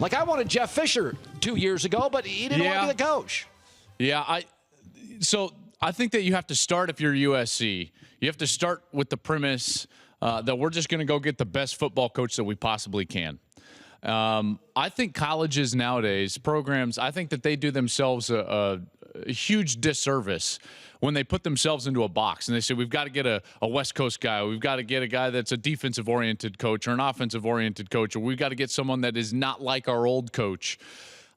Like, I wanted Jeff Fisher 2 years ago, but he didn't want to be the coach. Yeah, so I think that you have to start, if you're USC, you have to start with the premise that we're just going to go get the best football coach that we possibly can. I think colleges nowadays, programs, I think that they do themselves a huge disservice when they put themselves into a box and they say, we've got to get a West Coast guy, we've got to get a guy that's a defensive-oriented coach or an offensive-oriented coach, or we've got to get someone that is not like our old coach.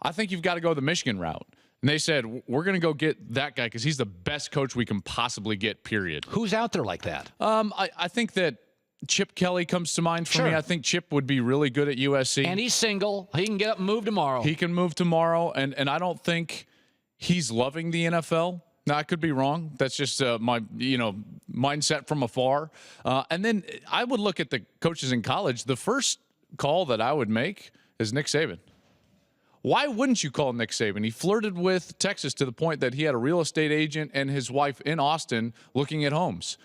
I think you've got to go the Michigan route. And they said, we're going to go get that guy because he's the best coach we can possibly get, period. Who's out there like that? I think that Chip Kelly comes to mind for me. I think Chip would be really good at USC. And he's single. He can get up and move tomorrow. He can move tomorrow, and I don't think he's loving the NFL. Now, I could be wrong. That's just my mindset from afar. And then I would look at the coaches in college. The first call that I would make is Nick Saban. Why wouldn't you call Nick Saban? He flirted with Texas to the point that he had a real estate agent and his wife in Austin looking at homes.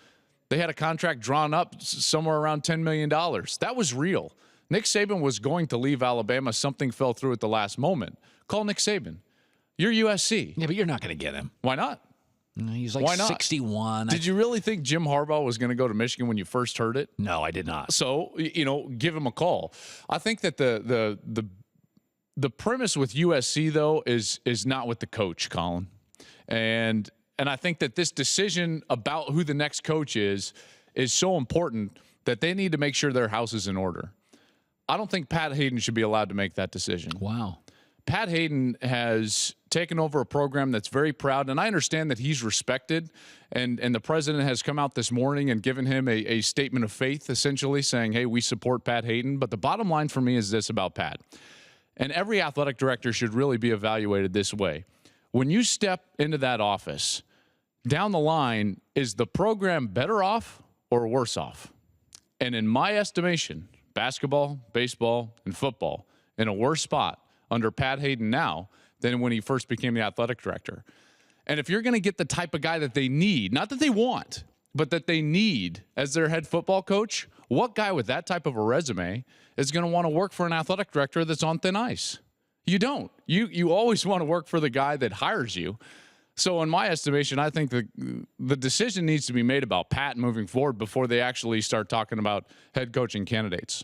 They had a contract drawn up somewhere around $10 million. That was real. Nick Saban was going to leave Alabama. Something fell through at the last moment. Call Nick Saban. You're USC. Yeah, but you're not going to get him. Why not? He's like 61. Did you really think Jim Harbaugh was going to go to Michigan when you first heard it? No, I did not. So, give him a call. I think that the premise with USC, though, is not with the coach, Colin. And I think that this decision about who the next coach is so important that they need to make sure their house is in order. I don't think Pat Hayden should be allowed to make that decision. Wow. Pat Hayden has taken over a program that's very proud, and I understand that he's respected, and the president has come out this morning and given him a statement of faith, essentially saying, hey, we support Pat Hayden. But the bottom line for me is this about Pat, and every athletic director should really be evaluated this way. When you step into that office, down the line, is the program better off or worse off? And in my estimation, basketball, baseball, and football in a worse spot under Pat Hayden now than when he first became the athletic director. And if you're going to get the type of guy that they need, not that they want, but that they need as their head football coach, what guy with that type of a resume is going to want to work for an athletic director that's on thin ice? You don't. You always want to work for the guy that hires you. So in my estimation, I think the decision needs to be made about Pat moving forward before they actually start talking about head coaching candidates.